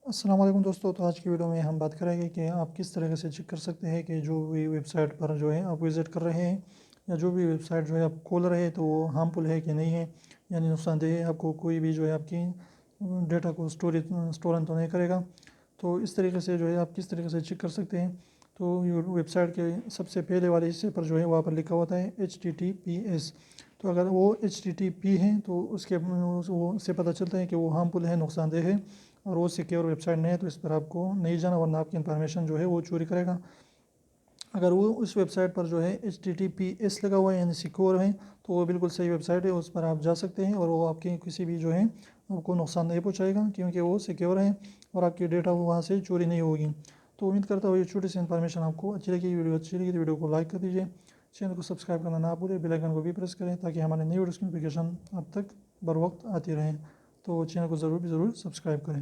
السلام علیکم دوستو، تو آج کی ویڈیو میں ہم بات کریں گے کہ آپ کس طریقے سے چیک کر سکتے ہیں کہ جو بھی ویب سائٹ پر جو ہے آپ وزٹ کر رہے ہیں یا جو بھی ویب سائٹ جو ہے آپ کھول رہے ہیں تو وہ ہارمفل ہے کہ نہیں ہے، یعنی نقصان دہ ہے، آپ کو کوئی بھی جو ہے آپ کی ڈیٹا کو اسٹورن تو نہیں کرے گا۔ تو اس طریقے سے جو ہے آپ کس طریقے سے چیک کر سکتے ہیں، تو ویب سائٹ کے سب سے پہلے والے حصے پر جو ہے وہاں پر لکھا ہوتا ہے HTTPS۔ تو اگر وہ HTTP ہے تو اس سے پتہ چلتا ہے کہ وہ ہارمفل ہے، نقصان دہ ہے اور وہ سیکیور ویب سائٹ نہیں ہے، تو اس پر آپ کو نہیں جانا، ورنہ آپ کی انفارمیشن جو ہے وہ چوری کرے گا۔ اگر وہ اس ویب سائٹ پر جو ہے HTTPS لگا ہوا ہے یعنی سیکیور ہے تو وہ بالکل صحیح ویب سائٹ ہے، اس پر آپ جا سکتے ہیں اور وہ آپ کی کسی بھی جو ہے آپ کو نقصان نہیں پہنچائے گا، کیونکہ وہ سیکیور ہے اور آپ کی ڈیٹا وہاں سے چوری نہیں ہوگی۔ تو امید کرتا ہوں یہ چھوٹی سی انفارمیشن آپ کو اچھی لگی، ویڈیو اچھی لگی تو ویڈیو کو لائک کر دیجیے، چینل کو سبسکرائب کرنا نہ بھولیں، بیل آئیکن کو بھی پریس کریں تاکہ ہمارے نئی ویڈیوز کی نوٹیفیکیشن اب تک بر وقت آتی رہیں۔ تو چینل کو ضرور سبسکرائب کریں۔